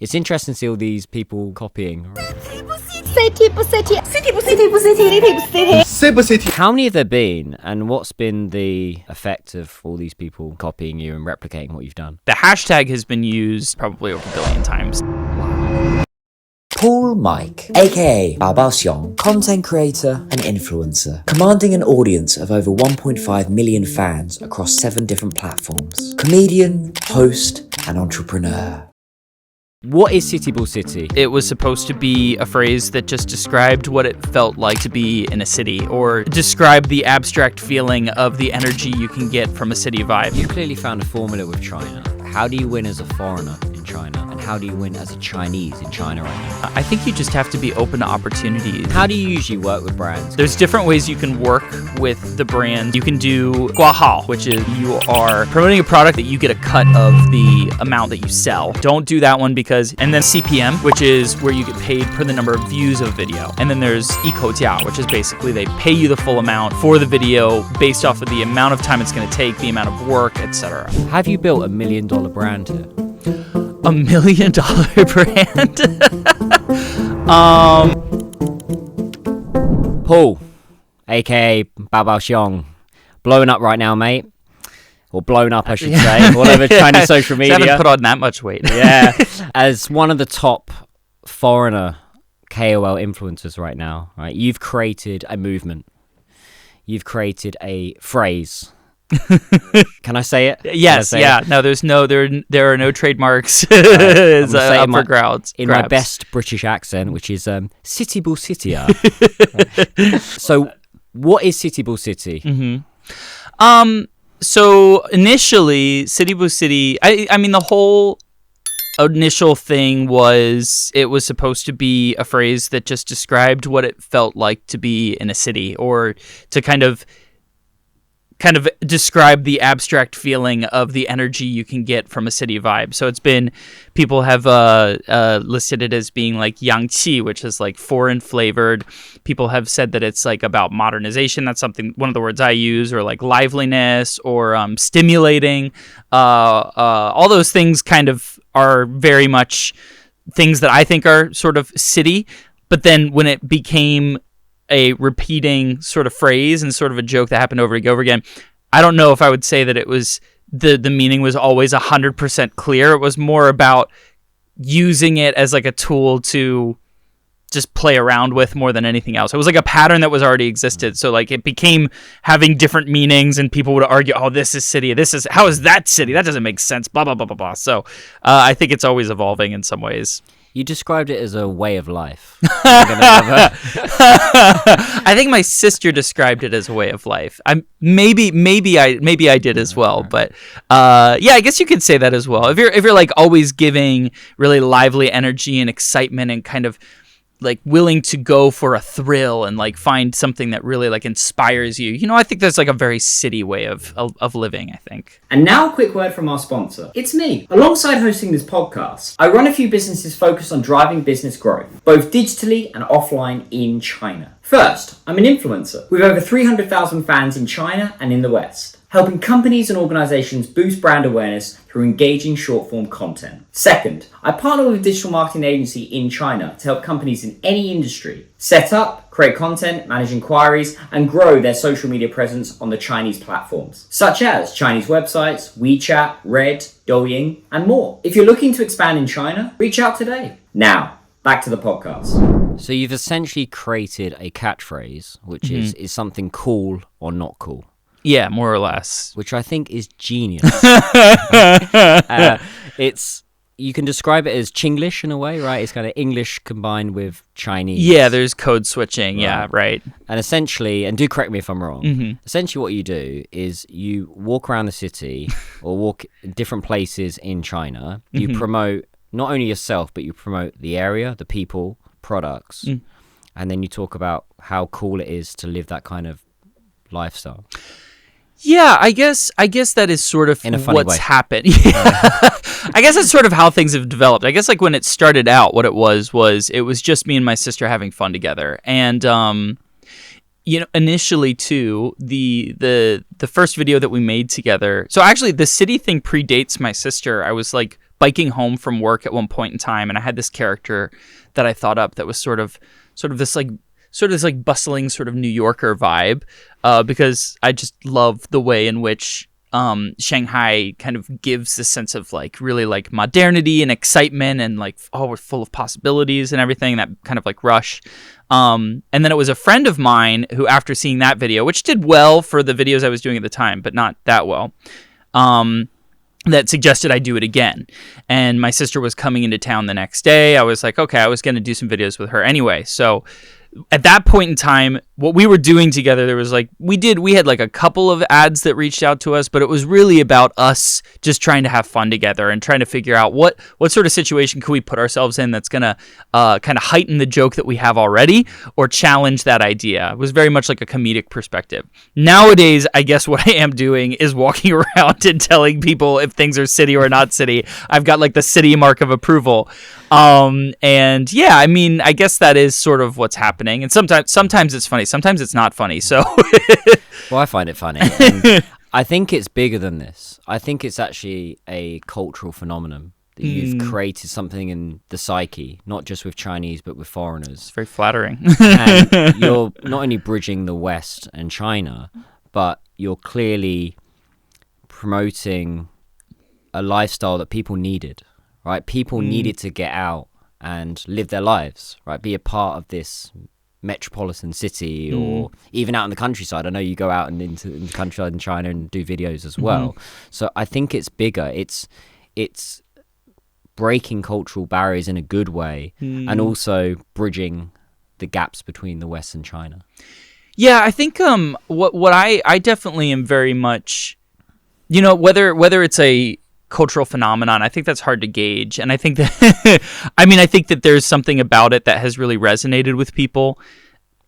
It's interesting to see all these people copying. City不city, city不city, city不city. How many have there been, and what's been the effect of all these people copying you and replicating what you've done? The hashtag has been used probably over a billion times. Paul Mike, aka Bao Xiong, content creator and influencer, commanding an audience of over 1.5 million fans across 7 different platforms. Comedian, host, and entrepreneur. What is city bu city? It was supposed to be a phrase that just described what it felt like to be in a city, or describe the abstract feeling of the energy you can get from a city vibe. You clearly found a formula with China. How do you win as a foreigner in China? And how do you win as a Chinese in China right now? I think you just have to be open to opportunities. How do you usually work with brands? There's different ways you can work with the brand. You can do guahao, which is you are promoting a product that you get a cut of the amount that you sell. Don't do that one and then CPM, which is where you get paid per the number of views of a video. And then there's 一口价, which is basically they pay you the full amount for the video based off of the amount of time it's going to take, the amount of work, etc. Have you built $1 million brand here? $1 million brand? Paul, aka Bao Xiong, blowing up right now, mate. Or blown up, I should say, all over Chinese social media. I haven't put on that much weight. Yeah. As one of the top foreigner KOL influencers right now, right? You've created a movement. You've created a phrase. Can I say it? Yes, yeah. No, there are no trademarks. It's up for grabs. In my best British accent, which is city bu city. So, what is city bu city? Mm-hmm. So initially, city bu city, I mean, the whole initial thing was it was supposed to be a phrase that just described what it felt like to be in a city, or to kind of describe the abstract feeling of the energy you can get from a city vibe. So it's been, people have listed it as being like yangqi, which is like foreign flavored. People have said that it's like about modernization. That's one of the words I use, or like liveliness, or stimulating. All those things kind of are very much things that I think are sort of city. But then when it became a repeating sort of phrase and sort of a joke that happened over and over again, I don't know if I would say that it was the meaning was always 100% clear. It was more about using it as like a tool to just play around with more than anything else. It was like a pattern that was already existed. So like it became having different meanings, and people would argue, oh, this is city. How is that city? That doesn't make sense. Blah, blah, blah, blah, blah. So I think it's always evolving in some ways. You described it as a way of life. I think my sister described it as a way of life. Maybe I did as well, but yeah, I guess you could say that as well. If you're like always giving really lively energy and excitement, and kind of like willing to go for a thrill and like find something that really like inspires you. I think that's like a very city way of living, I think. And now a quick word from our sponsor. It's me. Alongside hosting this podcast, I run a few businesses focused on driving business growth, both digitally and offline in China. First, I'm an influencer with over 300,000 fans in China and in the West, helping companies and organizations boost brand awareness through engaging short-form content. Second, I partner with a digital marketing agency in China to help companies in any industry set up, create content, manage inquiries, and grow their social media presence on the Chinese platforms, such as Chinese websites, Wechat, Red, Douyin, and more. If you're looking to expand in China, reach out today. Now, back to the podcast. So you've essentially created a catchphrase, which is something cool or not cool. Yeah, more or less. Which I think is genius. You can describe it as Chinglish in a way, right? It's kind of English combined with Chinese. Yeah, there's code switching. Right. Yeah, right. And essentially, and do correct me if I'm wrong, essentially what you do is you walk around the city or walk different places in China. You promote not only yourself, but you promote the area, the people, products, and then you talk about how cool it is to live that kind of lifestyle. Yeah, I guess that is sort of what's happened. I guess that's sort of how things have developed. I guess like when it started out, what it was it was just me and my sister having fun together. And initially too, the first video that we made together. So actually the city thing predates my sister. I was like biking home from work at one point in time, and I had this character that I thought up that was sort of this bustling sort of New Yorker vibe, because I just love the way in which Shanghai kind of gives this sense of like really like modernity and excitement and like, oh, we're full of possibilities and everything, that kind of like rush. And then it was a friend of mine who, after seeing that video, which did well for the videos I was doing at the time, but not that well, that suggested I do it again. And my sister was coming into town the next day. I was like, okay, I was going to do some videos with her anyway. So at that point in time, what we were doing together, there was like, we had like a couple of ads that reached out to us, but it was really about us just trying to have fun together and trying to figure out what sort of situation could we put ourselves in that's going to kind of heighten the joke that we have already or challenge that idea. It was very much like a comedic perspective. Nowadays, I guess what I am doing is walking around and telling people if things are city or not city. I've got like the city mark of approval. And yeah, I mean, I guess that is sort of what's happening. And sometimes it's funny, sometimes it's not funny. So, well, I find it funny. And I think it's bigger than this. I think it's actually a cultural phenomenon that you've created something in the psyche, not just with Chinese, but with foreigners. It's very flattering. And you're not only bridging the West and China, but you're clearly promoting a lifestyle that people needed. Right, people needed to get out and live their lives, right? Be a part of this metropolitan city, or even out in the countryside. I know you go out and into the countryside in China and do videos as well. So I think it's bigger. It's breaking cultural barriers in a good way, and also bridging the gaps between the West and China. Yeah, I think what I definitely am very much, you know, whether it's a cultural phenomenon, I think that's hard to gauge. And I think that, I think that there's something about it that has really resonated with people,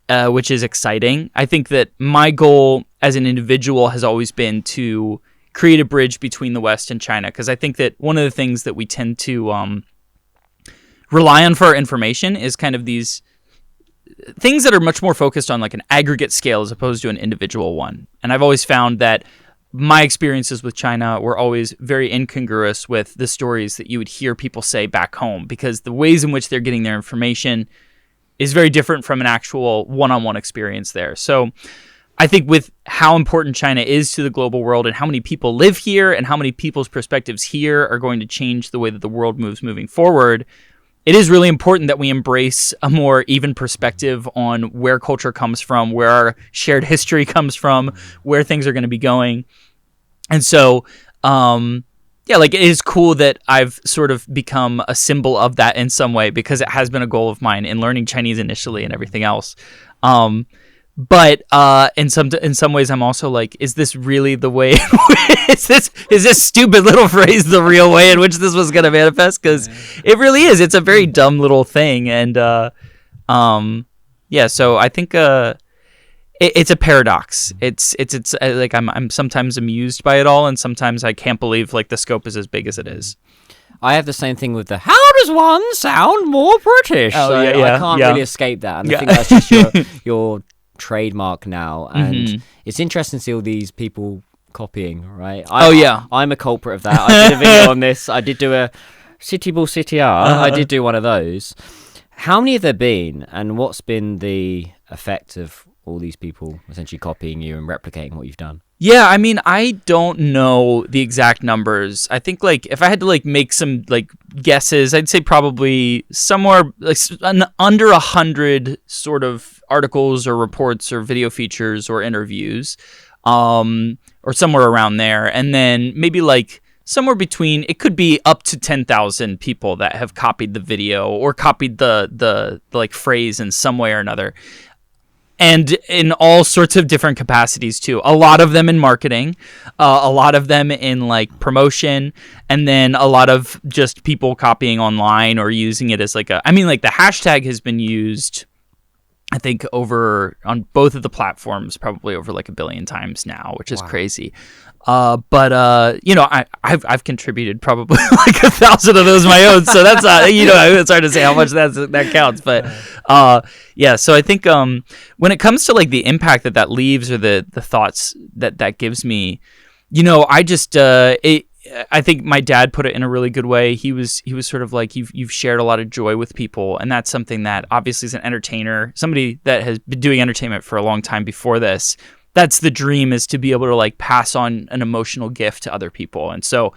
which is exciting. I think that my goal as an individual has always been to create a bridge between the West and China, because I think that one of the things that we tend to rely on for our information is kind of these things that are much more focused on like an aggregate scale as opposed to an individual one. And I've always found that my experiences with China were always very incongruous with the stories that you would hear people say back home, because the ways in which they're getting their information is very different from an actual one-on-one experience there. So I think with how important China is to the global world and how many people live here and how many people's perspectives here are going to change the way that the world moves moving forward, it is really important that we embrace a more even perspective on where culture comes from, where our shared history comes from, where things are going to be going. And so, yeah, like it is cool that I've sort of become a symbol of that in some way, because it has been a goal of mine in learning Chinese initially and everything else. But in some ways, I'm also like, is this really the way? is this stupid little phrase the real way in which this was going to manifest? Because it really is. It's a very dumb little thing, and yeah. So I think it's a paradox. It's like I'm sometimes amused by it all, and sometimes I can't believe like the scope is as big as it is. I have the same thing with the how does one sound more British? Oh, so yeah, I can't really escape that, and I think that's just your trademark now, and it's interesting to see all these people copying, right? I'm a culprit of that. I did a video on this. I did do a city bu city. I did do one of those. How many have there been, and what's been the effect of all these people essentially copying you and replicating what you've done? Yeah, I mean, I don't know the exact numbers. I think like if I had to like make some like guesses, I'd say probably somewhere like under 100 sort of articles or reports or video features or interviews, or somewhere around there. And then maybe like somewhere between, it could be up to 10,000 people that have copied the video or copied the like phrase in some way or another. And in all sorts of different capacities too. A lot of them in marketing, a lot of them in like promotion, and then a lot of just people copying online or using it as like the hashtag has been used, I think, over on both of the platforms probably over like 1 billion times now, which is crazy. But you know, I've contributed probably like 1,000 of those my own, so that's you know, it's hard to say how much that counts, but yeah. So I think when it comes to like the impact that leaves or the thoughts that gives me, you know, I just I think my dad put it in a really good way. He was sort of like, you've shared a lot of joy with people, and that's something that obviously as an entertainer, somebody that has been doing entertainment for a long time before this, that's the dream, is to be able to like pass on an emotional gift to other people. And so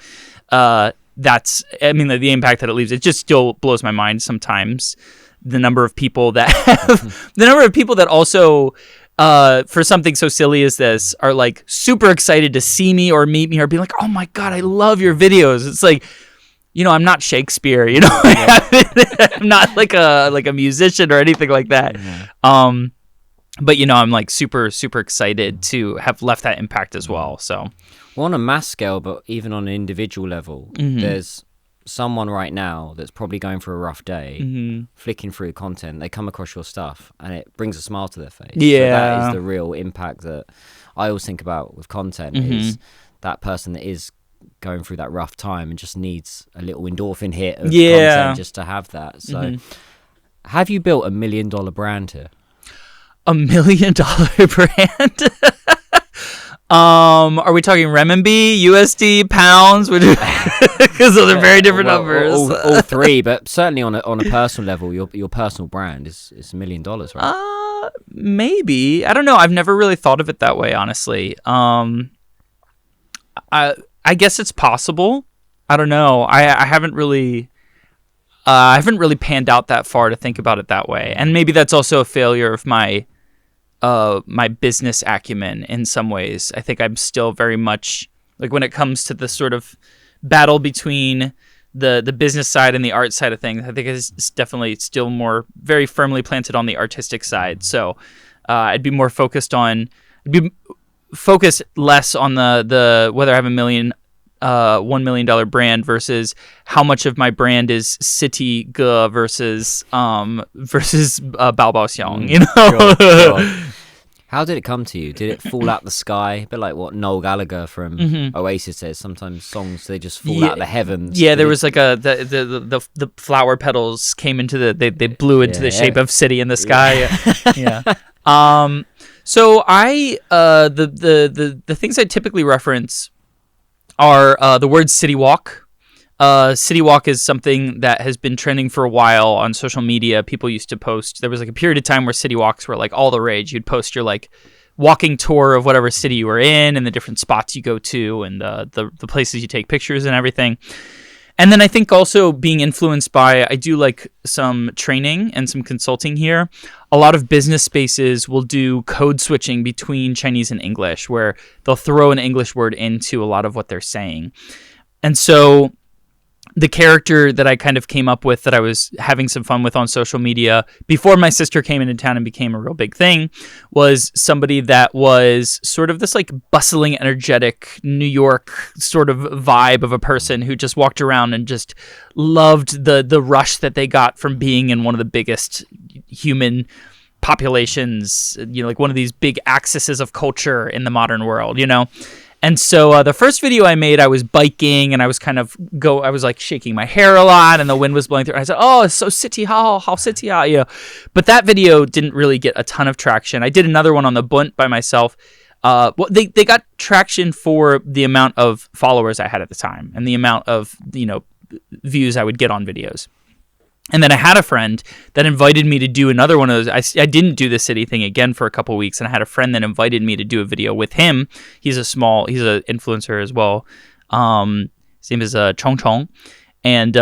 that's, I mean, the impact that it leaves, it just still blows my mind sometimes. The number of people that have, the number of people that also, for something so silly as this, are like super excited to see me or meet me or be like, oh my God, I love your videos. It's like, you know, I'm not Shakespeare, you know, I'm not like a musician or anything like that. But, you know, I'm like super, super excited to have left that impact as well. So, well, on a mass scale, but even on an individual level, there's someone right now that's probably going through a rough day, flicking through content, they come across your stuff and it brings a smile to their face. Yeah. So that is the real impact that I always think about with content, is that person that is going through that rough time and just needs a little endorphin hit of content just to have that. So have you built $1 million brand here? $1 million brand? Are we talking renminbi, USD, pounds? Because those are very different numbers. All three, but certainly on a personal level, your personal brand is $1 million, right? Maybe. I don't know. I've never really thought of it that way, honestly. I guess it's possible. I don't know. I haven't really panned out that far to think about it that way, and maybe that's also a failure of my business acumen in some ways. I think I'm still very much like, when it comes to the sort of battle between the business side and the art side of things, I think it's definitely still more very firmly planted on the artistic side. So I'd be focused less on the whether I have $1 million brand versus how much of my brand is city versus Bao Bao Xiong, you know? Sure. How did it come to you? Did it fall out the sky? A bit like what Noel Gallagher from Oasis says. Sometimes songs, they just fall out of the heavens. Yeah, there was like the flower petals came into they blew into the shape of city in the sky. Yeah. So I the things I typically reference are the word city walk. City walk is something that has been trending for a while on social media. People used to post. There was like a period of time where city walks were like all the rage. You'd post your like walking tour of whatever city you were in and the different spots you go to and the places you take pictures and everything. And then I think also being influenced by, I do like some training and some consulting here. A lot of business spaces will do code switching between Chinese and English, where they'll throw an English word into a lot of what they're saying. And so the character that I kind of came up with that I was having some fun with on social media before my sister came into town and became a real big thing was somebody that was sort of this like bustling, energetic New York sort of vibe of a person who just walked around and just loved the rush that they got from being in one of the biggest human populations, you know, like one of these big axes of culture in the modern world, you know? And so the first video I made, I was biking and I was I was like shaking my hair a lot and the wind was blowing through. And I said, oh, it's so city, how city, how, you know. But that video didn't really get a ton of traction. I did another one on the Bunt by myself. Well, they got traction for the amount of followers I had at the time and the amount of, you know, views I would get on videos. And then I had a friend that invited me to do another one of those. I didn't do the city thing again for a couple of weeks, and I had a friend that invited me to do a video with him. He's an influencer as well. His name is Chong Chong. And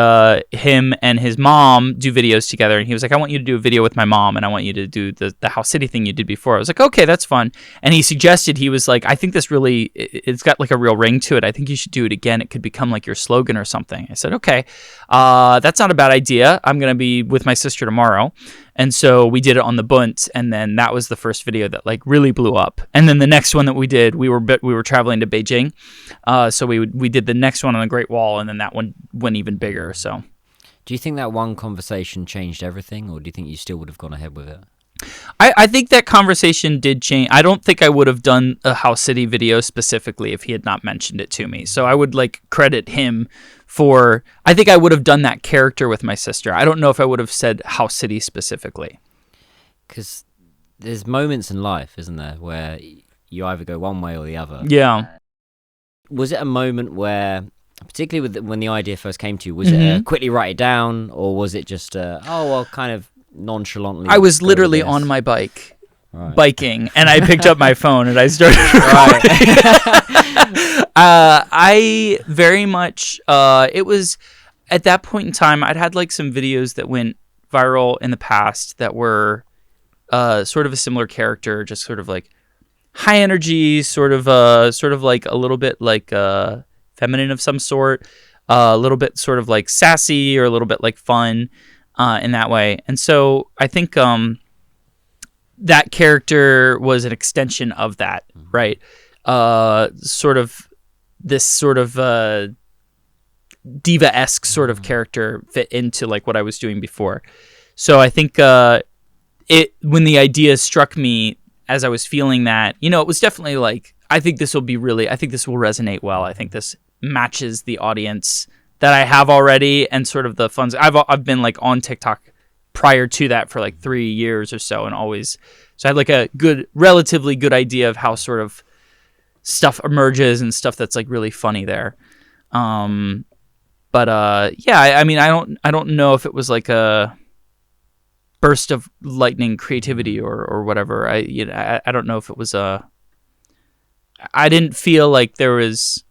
him and his mom do videos together. And he was like, I want you to do a video with my mom, and I want you to do the House City thing you did before. I was like, okay, that's fun. And he suggested, he was like, I think this really, it's got like a real ring to it. I think you should do it again. It could become like your slogan or something. I said, okay, that's not a bad idea. I'm going to be with my sister tomorrow. And so we did it on the Bunt, and then that was the first video that like really blew up. And then the next one that we did, we were traveling to Beijing, so we did the next one on the Great Wall, and then that one went even bigger. So, do you think that one conversation changed everything, or do you think you still would have gone ahead with it? I think that conversation did change. I don't think I would have done a House City video specifically if he had not mentioned it to me. So I would like credit him for, I think I would have done that character with my sister. I don't know if I would have said House City specifically. Because there's moments in life, isn't there, where you either go one way or the other. Yeah. Was it a moment where particularly when the idea first came to you? Was it quickly write it down, or was it just kind of nonchalantly? I was literally on my bike. Right. Biking, and I picked up my phone and I started I very much it was at that point in time I'd had like some videos that went viral in the past that were sort of a similar character, just sort of like high energy, sort of like a little bit like feminine of some sort, a little bit sort of like sassy or a little bit like fun in that way. And so I think that character was an extension of that, right? Sort of this sort of diva-esque sort of character fit into like what I was doing before. So I think when the idea struck me as I was feeling that, it was definitely like, I think this will resonate well. I think this matches the audience that I have already and sort of the fun. I've been like on TikTok prior to that for like 3 years or so, and so I had like a relatively good idea of how sort of stuff emerges and stuff that's like really funny there. I mean, I don't know if it was like a burst of lightning creativity or whatever. I don't know if it was I didn't feel like there was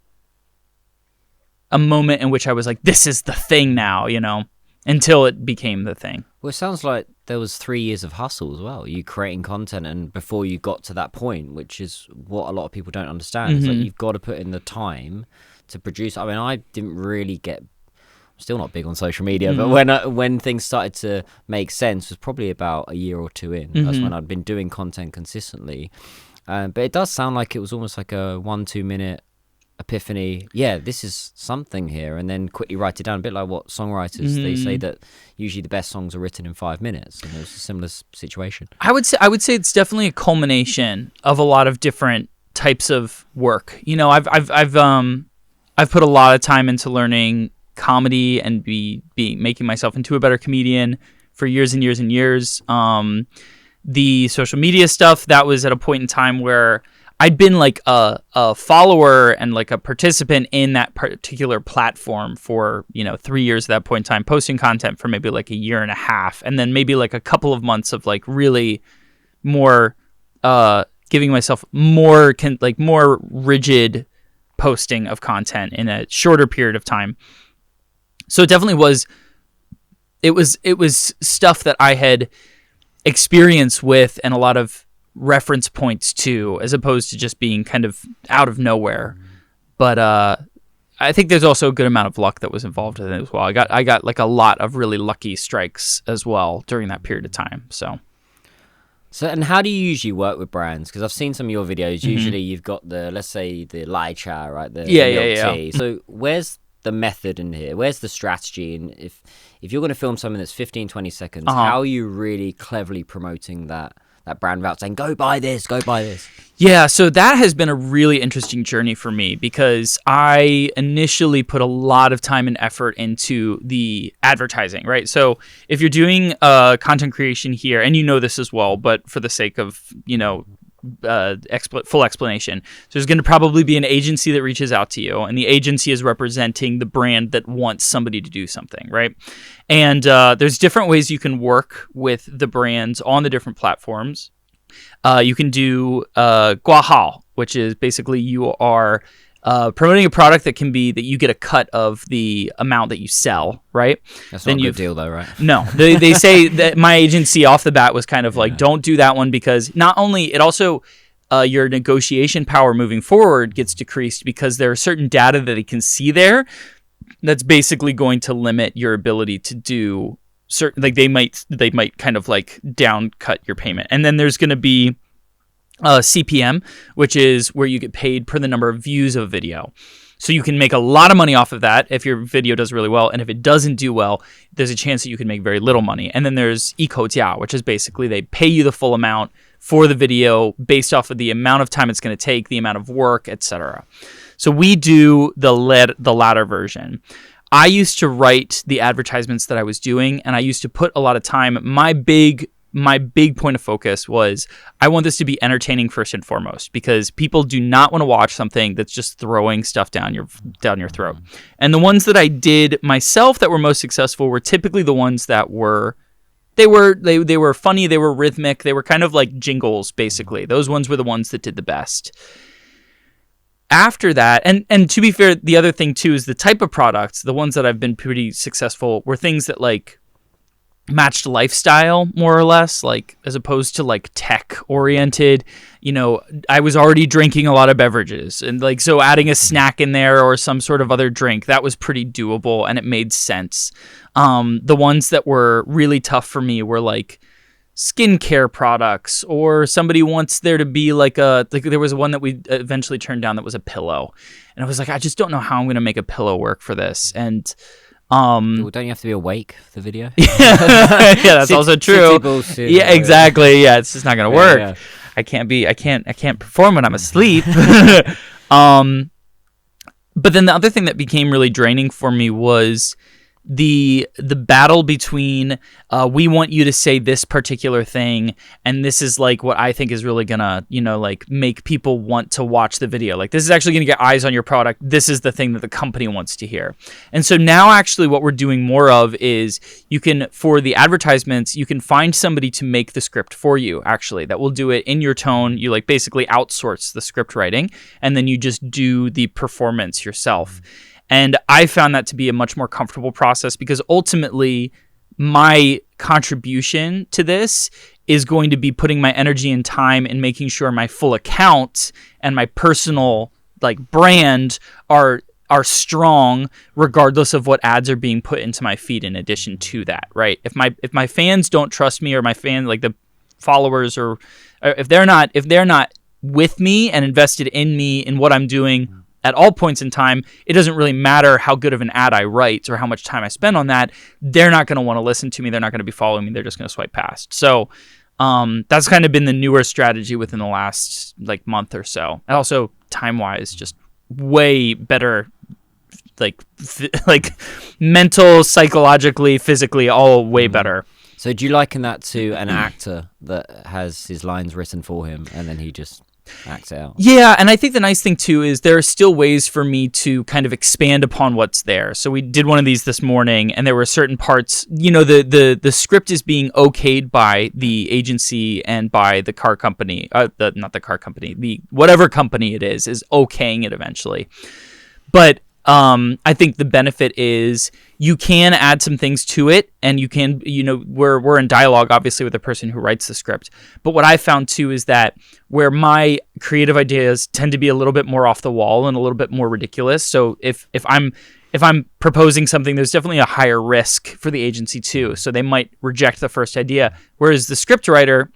a moment in which I was like, this is the thing now, until it became the thing. Well, it sounds like there was 3 years of hustle as well. You creating content, and before you got to that point, which is what a lot of people don't understand. It's like you've got to put in the time to produce. I mean, I didn't really I'm still not big on social media, but when things started to make sense was probably about a year or two in. That's when I'd been doing content consistently. But it does sound like it was almost like a 1-2 minute epiphany. Yeah, this is something here, and then quickly write it down. A bit like what songwriters they say that usually the best songs are written in 5 minutes, and it was a similar situation. I would say it's definitely a culmination of a lot of different types of work. I've put a lot of time into learning comedy and be making myself into a better comedian for years and years and years. The social media stuff, that was at a point in time where I'd been like a follower and like a participant in that particular platform for, 3 years at that point in time, posting content for maybe like a year and a half. And then maybe like a couple of months of like really more, giving myself more rigid posting of content in a shorter period of time. So it definitely was stuff that I had experience with and a lot of reference points to, as opposed to just being kind of out of nowhere. But I think there's also a good amount of luck that was involved in it as well. I got like a lot of really lucky strikes as well during that period of time. So and how do you usually work with brands? Because I've seen some of your videos. Usually you've got let's say the Wechat, right? The milk tea. So where's the method in here? Where's the strategy? And if you're going to film something that's 15-20 seconds, how are you really cleverly promoting that brand without saying, go buy this? Yeah, so that has been a really interesting journey for me, because I initially put a lot of time and effort into the advertising, right? So if you're doing content creation here, and this as well, but for the sake of, full explanation. So there's going to probably be an agency that reaches out to you, and the agency is representing the brand that wants somebody to do something, right? And there's different ways you can work with the brands on the different platforms. You can do guahao, which is basically you are promoting a product that you get a cut of the amount that you sell, right? That's not a good deal though, right? No, they say that my agency off the bat was kind of like, don't do that one, because not only it also your negotiation power moving forward gets decreased, because there are certain data that it can see there that's basically going to limit your ability to do certain, like they might kind of like down cut your payment. And then there's going to be CPM, which is where you get paid per the number of views of a video. So you can make a lot of money off of that if your video does really well. And if it doesn't do well, there's a chance that you can make very little money. And then there's 一口价, which is basically they pay you the full amount for the video based off of the amount of time it's going to take, the amount of work, etc. So we do the latter version. I used to write the advertisements that I was doing, and I used to put a lot of time. My big my big point of focus was I want this to be entertaining first and foremost, because people do not want to watch something that's just throwing stuff down your throat. And the ones that I did myself that were most successful were typically the ones that were they were funny, they were rhythmic, they were kind of like jingles basically. Those ones were the ones that did the best. After that, and to be fair, the other thing too is the type of products, the ones that I've been pretty successful were things that like matched lifestyle more or less, like as opposed to like tech oriented. You know, I was already drinking a lot of beverages, and like so adding a snack in there or some sort of other drink, that was pretty doable and it made sense. The ones that were really tough for me were like skincare products, or somebody wants there to be like there was one that we eventually turned down that was a pillow, and I was like, I just don't know how I'm going to make a pillow work for this. And well, don't you have to be awake for the video? yeah, that's also true. Yeah, exactly. Yeah, it's just not gonna work. Yeah. I can't perform when I'm asleep. But then the other thing that became really draining for me was the battle between we want you to say this particular thing, and this is like what I think is really gonna, you know, like make people want to watch the video. Like this is actually gonna get eyes on your product. This is the thing that the company wants to hear. And so now actually what we're doing more of is you can, for the advertisements, you can find somebody to make the script for you actually that will do it in your tone. You like basically outsource the script writing, and then you just do the performance yourself. And I found that to be a much more comfortable process, because ultimately my contribution to this is going to be putting my energy and time in making sure my full account and my personal like brand are strong, regardless of what ads are being put into my feed in addition to that, right? If my fans don't trust me, or my fans, like the followers, or if they're not with me and invested in me, in what I'm doing at all points in time, it doesn't really matter how good of an ad I write or how much time I spend on that. They're not going to want to listen to me. They're not going to be following me. They're just going to swipe past. So that's kind of been the newer strategy within the last like month or so. And also time-wise, just way better, like mental, psychologically, physically, all way better. So do you liken that to an actor that has his lines written for him and then he just acts out? Yeah, and I think the nice thing too is there are still ways for me to kind of expand upon what's there. So we did one of these this morning, and there were certain parts, you know, the script is being okayed by the agency and by the car company, not the car company, the whatever company it is okaying it eventually. But I think the benefit is you can add some things to it, and you can, you know, we're in dialogue obviously with the person who writes the script. But what I found too is that where my creative ideas tend to be a little bit more off the wall and a little bit more ridiculous. So if I'm proposing something, there's definitely a higher risk for the agency too. So they might reject the first idea. Whereas the script writer,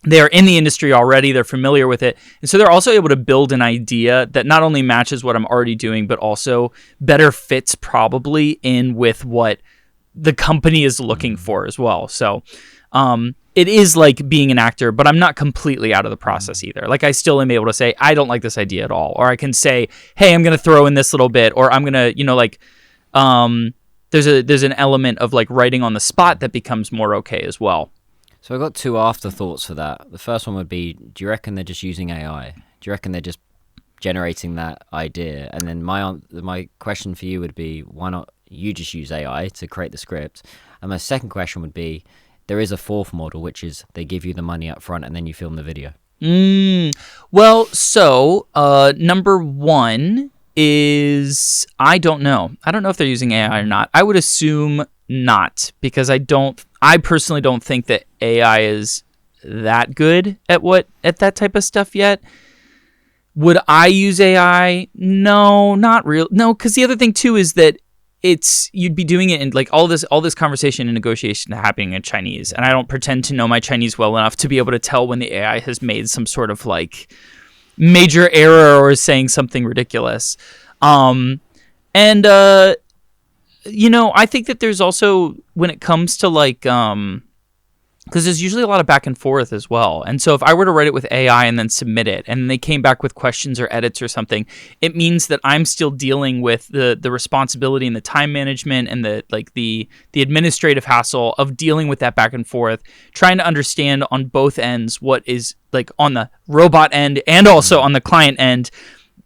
they're in the industry already, they're familiar with it. And so they're also able to build an idea that not only matches what I'm already doing, but also better fits probably in with what the company is looking for as well. So it is like being an actor, but I'm not completely out of the process either. Like I still am able to say, I don't like this idea at all. Or I can say, hey, I'm going to throw in this little bit, or I'm going to, you know, like, there's an element of like writing on the spot that becomes more okay as well. So I've got two afterthoughts for that. The first one would be, do you reckon they're just using AI? Do you reckon they're just generating that idea? And then my question for you would be, why not you just use AI to create the script? And my second question would be, there is a fourth model, which is they give you the money up front and then you film the video. Well, so number one is, I don't know. I don't know if they're using AI or not. I would assume not, because I personally don't think that AI is that good at that type of stuff yet. Would I use AI? No, not real. No, because the other thing too is that you'd be doing it in like all this conversation and negotiation happening in Chinese, and I don't pretend to know my Chinese well enough to be able to tell when the AI has made some sort of like major error or is saying something ridiculous. You know, I think that there's also, when it comes to like because there's usually a lot of back and forth as well. And so if I were to write it with AI and then submit it, and they came back with questions or edits or something, it means that I'm still dealing with the responsibility and the time management and the administrative hassle of dealing with that back and forth, trying to understand on both ends what is like on the robot end and also on the client end,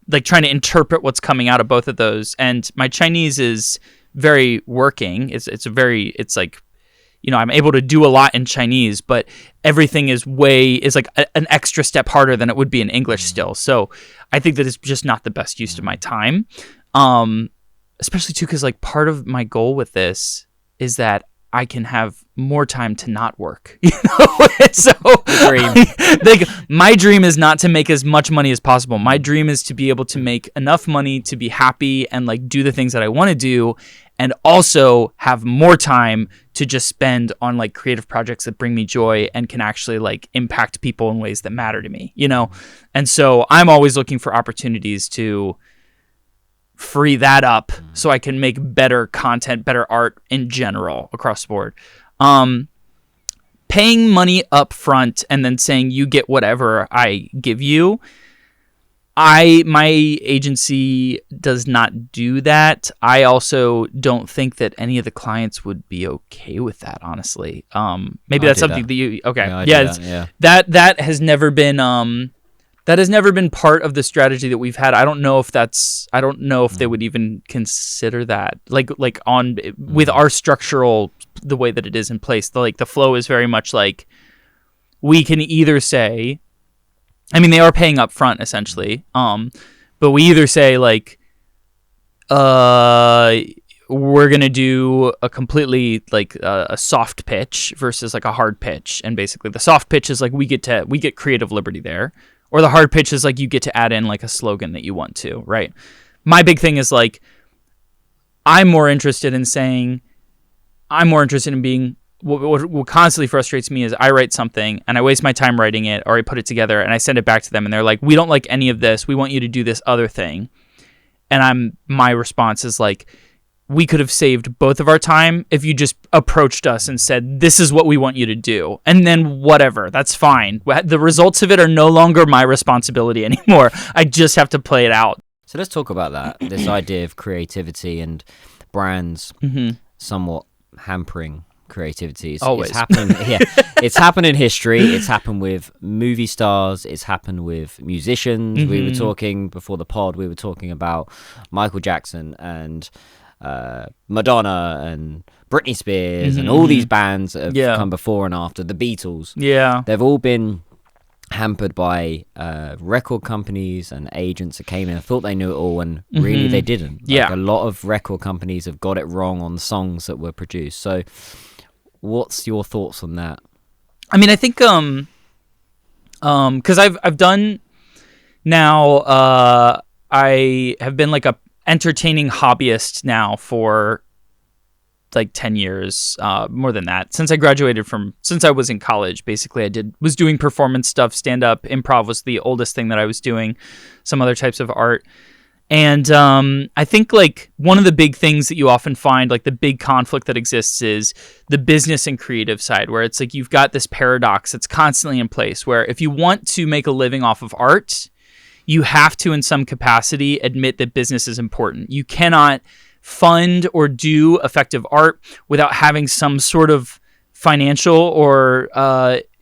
like trying to interpret what's coming out of both of those. And my Chinese is very working. It's like, you know, I'm able to do a lot in Chinese, but everything is like an extra step harder than it would be in English still. So I think that it's just not the best use of my time. Especially too, because like part of my goal with this is that I can have more time to not work, you know? So like, my dream is not to make as much money as possible. My dream is to be able to make enough money to be happy and like do the things that I want to do, and also have more time to just spend on like creative projects that bring me joy and can actually like impact people in ways that matter to me, you know? And so I'm always looking for opportunities to free that up so I can make better content, better art in general across the board. Paying money up front and then saying you get whatever I give you, my agency does not do that. I also don't think that any of the clients would be okay with that, honestly. Maybe that's something that you okay. Yeah, that has never been part of the strategy that we've had. I don't know if they would even consider that. Like on with our structural, the way that it is in place, the flow is very much like we can either say, I mean, they are paying up front essentially. But we either say like, we're going to do a completely like a soft pitch versus like a hard pitch. And basically the soft pitch is like, we get creative liberty there. Or the hard pitch is like, you get to add in like a slogan that you want to, right? My big thing is like, I'm more interested in being, what constantly frustrates me is I write something and I waste my time writing it, or I put it together and I send it back to them and they're like, we don't like any of this. We want you to do this other thing. And my response is like, we could have saved both of our time if you just approached us and said, this is what we want you to do. And then whatever, that's fine. The results of it are no longer my responsibility anymore. I just have to play it out. So let's talk about that. This idea of creativity and brands somewhat hampering creativity. Always. It's happened, it's happened in history. It's happened with movie stars. It's happened with musicians. We were talking before the pod, we were talking about Michael Jackson and Madonna and Britney Spears and all these bands that have come before and after, the Beatles. Yeah. They've all been hampered by record companies and agents that came in and thought they knew it all, and really they didn't. Like, a lot of record companies have got it wrong on the songs that were produced. So what's your thoughts on that? I mean, I think because I've done now, I have been like a entertaining hobbyist now for like 10 years, more than that. Since I was in college, basically was doing performance stuff, stand up, improv was the oldest thing that I was doing, some other types of art. And I think like one of the big things that you often find, like the big conflict that exists, is the business and creative side, where it's like you've got this paradox that's constantly in place, where if you want to make a living off of art, you have to, in some capacity, admit that business is important. You cannot fund or do effective art without having some sort of financial or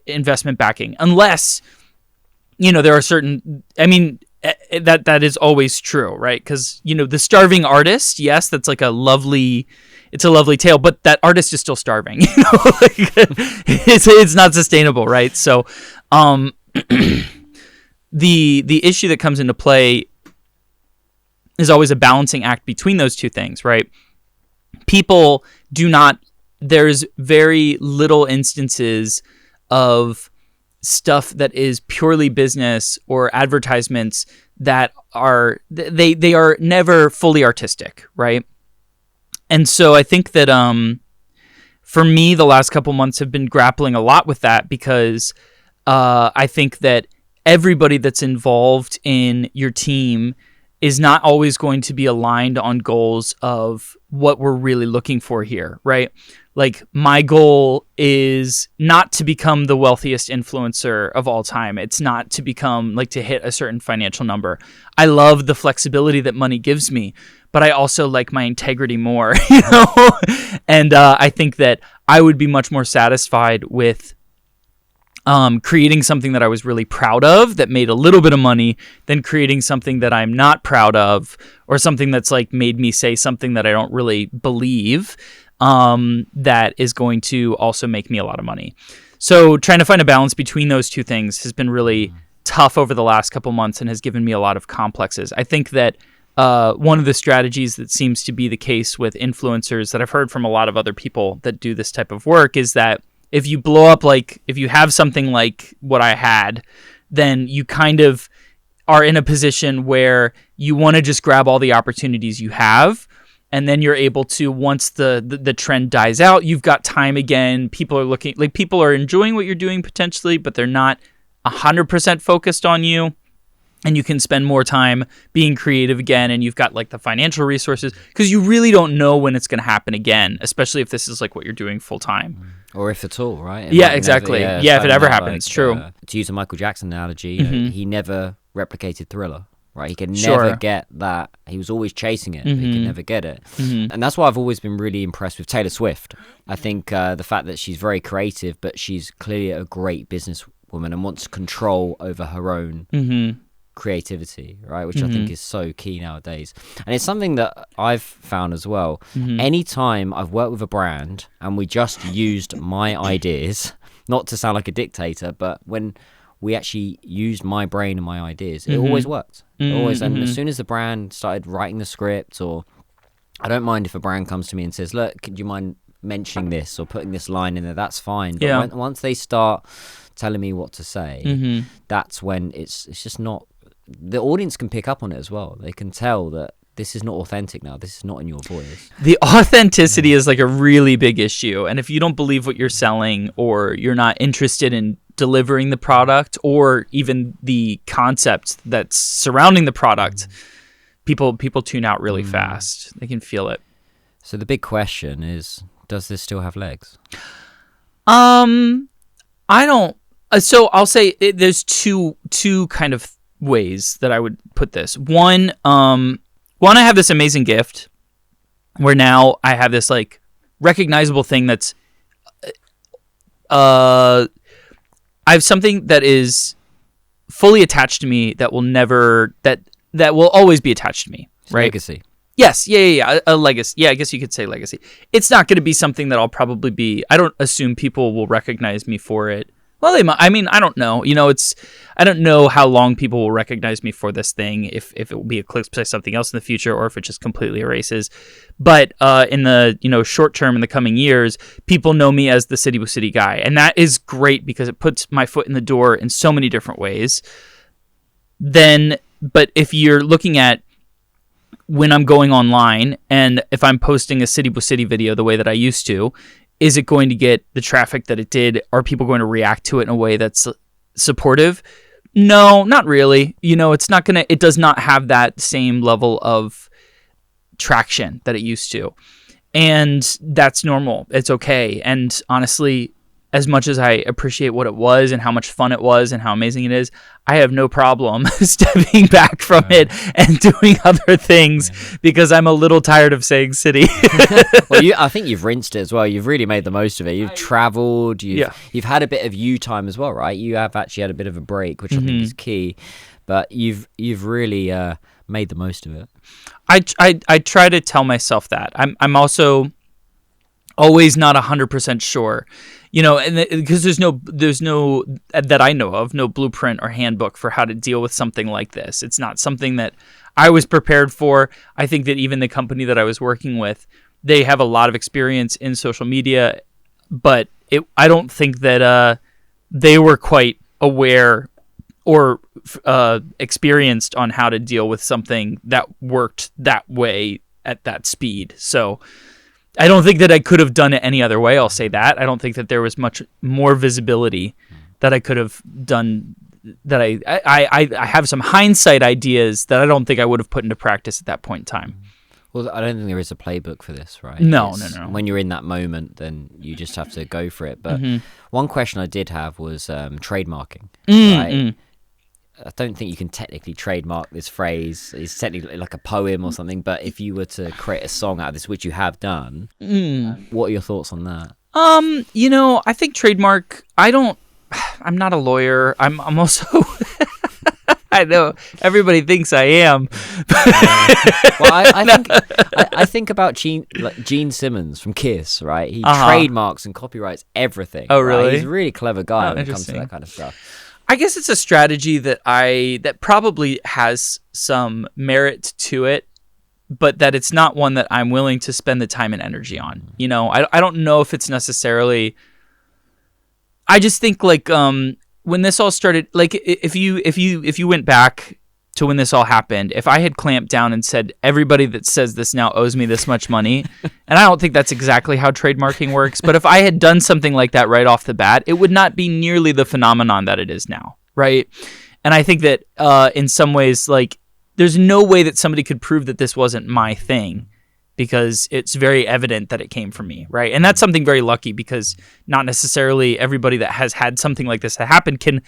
investment backing, unless, you know, there are certain, I mean, that is always true, right? Because, you know, the starving artist, yes, that's like it's a lovely tale, but that artist is still starving. You know, like, it's not sustainable, right? So, the issue that comes into play is always a balancing act between those two things, right? There's very little instances of stuff that is purely business or advertisements that they are never fully artistic, right? And so I think that for me, the last couple months have been grappling a lot with that, because I think that everybody that's involved in your team is not always going to be aligned on goals of what we're really looking for here, right? Like, my goal is not to become the wealthiest influencer of all time. It's not to become, like, to hit a certain financial number. I love the flexibility that money gives me, but I also like my integrity more, you know? And I think that I would be much more satisfied with creating something that I was really proud of that made a little bit of money than creating something that I'm not proud of, or something that's like made me say something that I don't really believe, that is going to also make me a lot of money. So trying to find a balance between those two things has been really tough over the last couple months and has given me a lot of complexes. I think that one of the strategies that seems to be the case with influencers that I've heard from a lot of other people that do this type of work is that if you blow up, like if you have something like what I had, then you kind of are in a position where you want to just grab all the opportunities you have. And then you're able to, once the trend dies out, you've got time again. People are enjoying what you're doing potentially, but they're not 100% focused on you. And you can spend more time being creative again, and you've got like the financial resources, because you really don't know when it's going to happen again, especially if this is like what you're doing full time. Or if at all, right? Yeah, exactly. If it ever happens, true. To use a Michael Jackson analogy, you know, he never replicated Thriller, right? He could never get that. He was always chasing it, but he could never get it. And that's why I've always been really impressed with Taylor Swift. I think the fact that she's very creative, but she's clearly a great businesswoman and wants control over her own creativity, right? Which I think is so key nowadays. And it's something that I've found as well. Anytime I've worked with a brand and we just used my ideas, not to sound like a dictator, but when we actually used my brain and my ideas, it always worked. Always. And as soon as the brand started writing the script, or I don't mind if a brand comes to me and says, look, do you mind mentioning this or putting this line in there? That's fine. But once they start telling me what to say, that's when it's just not, the audience can pick up on it as well. They can tell that this is not authentic now. This is not in your voice. The authenticity is like a really big issue. And if you don't believe what you're selling, or you're not interested in delivering the product, or even the concept that's surrounding the product, people tune out really fast. They can feel it. So the big question is, does this still have legs? I don't. So I'll say there's two kind of ways that I would put this. One, I have this amazing gift where now I have this like recognizable thing that's I have something that is fully attached to me that will never that will always be attached to me, right? Legacy. Yes, yeah, a legacy. Yeah, I guess you could say legacy. It's not going to be something that I'll probably be. I don't assume people will recognize me for it. Well, they might. I mean, I don't know. You know, I don't know how long people will recognize me for this thing, if it will be eclipsed by something else in the future, or if it just completely erases. But in the short term, in the coming years, people know me as the City bu City guy, and that is great because it puts my foot in the door in so many different ways. But if you're looking at when I'm going online, and if I'm posting a City bu City video the way that I used to, is it going to get the traffic that it did? Are people going to react to it in a way that's supportive? No, not really. It does not have that same level of traction that it used to. And that's normal. It's okay. And honestly, as much as I appreciate what it was and how much fun it was and how amazing it is, I have no problem stepping back from it and doing other things because I'm a little tired of saying city. Well, I think you've rinsed it as well. You've really made the most of it. You've traveled. You've had a bit of you time as well, right? You have actually had a bit of a break, which I think is key. But you've really made the most of it. I try to tell myself that. I'm also always not 100% sure. And because there's no that I know of, no blueprint or handbook for how to deal with something like this. It's not something that I was prepared for. I think that even the company that I was working with, they have a lot of experience in social media, but I don't think that they were quite aware or experienced on how to deal with something that worked that way at that speed. So I don't think that I could have done it any other way. I'll say that. I don't think that there was much more visibility that I could have done that I have some hindsight ideas that I don't think I would have put into practice at that point in time. Well, I don't think there is a playbook for this, right? No. When you're in that moment, then you just have to go for it. But one question I did have was trademarking, right? I don't think you can technically trademark this phrase. It's technically like a poem or something. But if you were to create a song out of this, which you have done, what are your thoughts on that? I think trademark. I'm not a lawyer. I'm also. I know everybody thinks I am. Well, I think about Gene Simmons from Kiss, right? He trademarks and copyrights everything. Oh, really? Right? He's a really clever guy when it comes to that kind of stuff. I guess it's a strategy that probably has some merit to it, but that it's not one that I'm willing to spend the time and energy on. I don't know if it's necessarily. I just think when this all started, like if you went back to when this all happened, if I had clamped down and said everybody that says this now owes me this much money, and I don't think that's exactly how trademarking works, but if I had done something like that right off the bat, it would not be nearly the phenomenon that it is now, right? And I think that in some ways, like, there's no way that somebody could prove that this wasn't my thing, because it's very evident that it came from me, right? And that's something very lucky, because not necessarily everybody that has had something like this happen can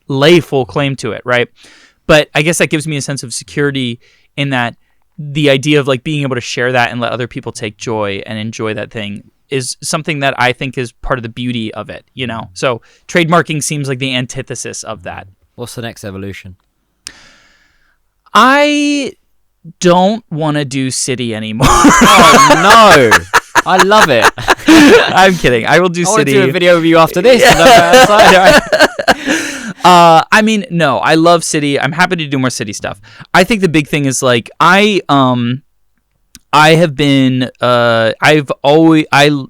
lay full claim to it, right? But I guess that gives me a sense of security in that the idea of like being able to share that and let other people take joy and enjoy that thing is something that I think is part of the beauty of it, So trademarking seems like the antithesis of that. What's the next evolution? I don't want to do city anymore. Oh no! I love it. I'm kidding. I will do city. I want to do a video of you after this. No, I love city. I'm happy to do more city stuff. I think the big thing is like I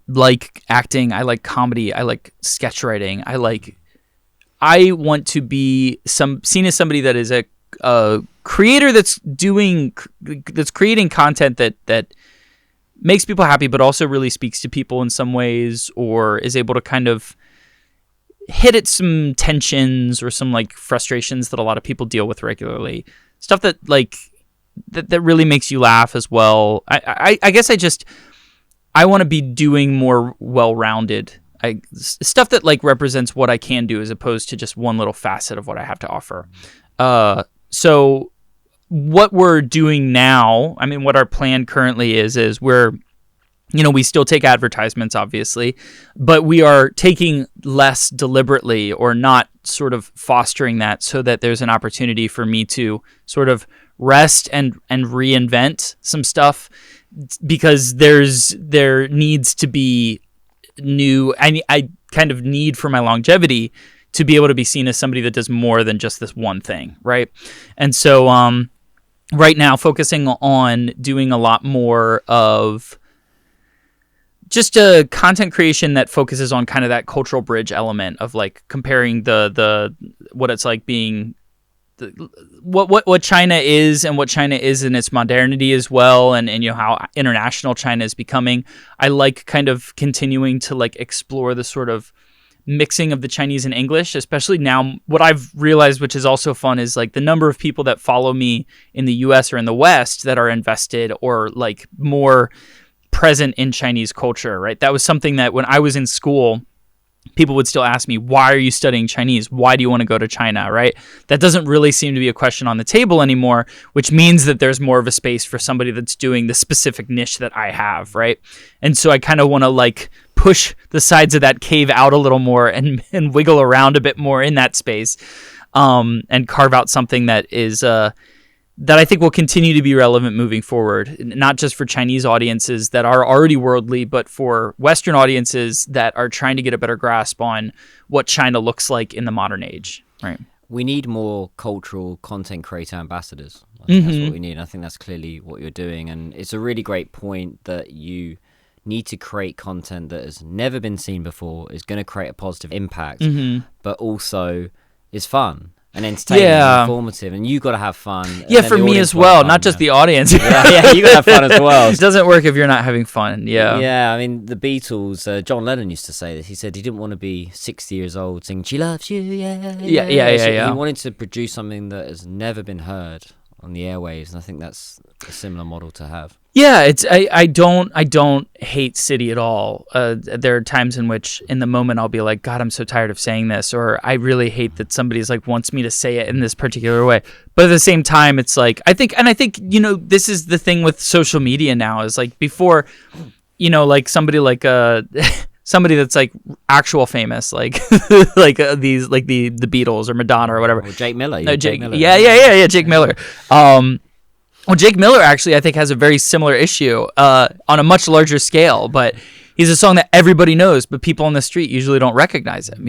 like acting. I like comedy. I like sketch writing. I want to be seen as somebody that is a creator that's creating content that makes people happy, but also really speaks to people in some ways, or is able to kind of hit at some tensions or some like frustrations that a lot of people deal with regularly. Stuff that like that really makes you laugh as well. I guess I want to be doing more well-rounded stuff that like represents what I can do, as opposed to just one little facet of what I have to offer. So what we're doing now, I mean, what our plan currently is we're, we still take advertisements, obviously, but we are taking less deliberately, or not sort of fostering that, so that there's an opportunity for me to sort of rest and reinvent some stuff, because there needs to be new, I kind of need for my longevity to be able to be seen as somebody that does more than just this one thing, right? And so right now, focusing on doing a lot more of just a content creation that focuses on kind of that cultural bridge element of like comparing the what it's like being what China is and what China is in its modernity as well, and how international China is becoming. I like kind of continuing to like explore the sort of mixing of the Chinese and English, especially now. What I've realized, which is also fun, is like the number of people that follow me in the US or in the West that are invested or like more present in Chinese culture, right? That was something that when I was in school, people would still ask me, why are you studying Chinese? Why do you want to go to China, right? That doesn't really seem to be a question on the table anymore, which means that there's more of a space for somebody that's doing the specific niche that I have, right? And so I kind of want to like push the sides of that cave out a little more and wiggle around a bit more in that space, and carve out something that is that I think will continue to be relevant moving forward, not just for Chinese audiences that are already worldly, but for Western audiences that are trying to get a better grasp on what China looks like in the modern age. Right. We need more cultural content creator ambassadors. I think that's what we need. I think that's clearly what you're doing. And it's a really great point that you need to create content that has never been seen before, is going to create a positive impact, but also is fun. and entertaining Yeah. and informative, and you got to have fun. Yeah, and then for the me audience as will well, have not fun, just yeah. the audience. Yeah, you got to have fun as well. It doesn't work if you're not having fun. Yeah. Yeah, I mean, the Beatles, John Lennon used to say this. He said he didn't want to be 60 years old singing "She Loves You," Yeah. He wanted to produce something that has never been heard on the airwaves, and I think that's a similar model to have. Yeah, I don't hate City at all. There are times in which, in the moment, I'll be like, God, I'm so tired of saying this, or I really hate that somebody's like wants me to say it in this particular way. But at the same time, it's like I think this is the thing with social media now is like before, like somebody like somebody that's like actual famous, like these like the Beatles or Madonna or whatever. Or Jake Miller. No, Jake Miller. Yeah, Jake Miller. Well, Jake Miller actually, I think, has a very similar issue on a much larger scale, but he's a song that everybody knows, but people on the street usually don't recognize him,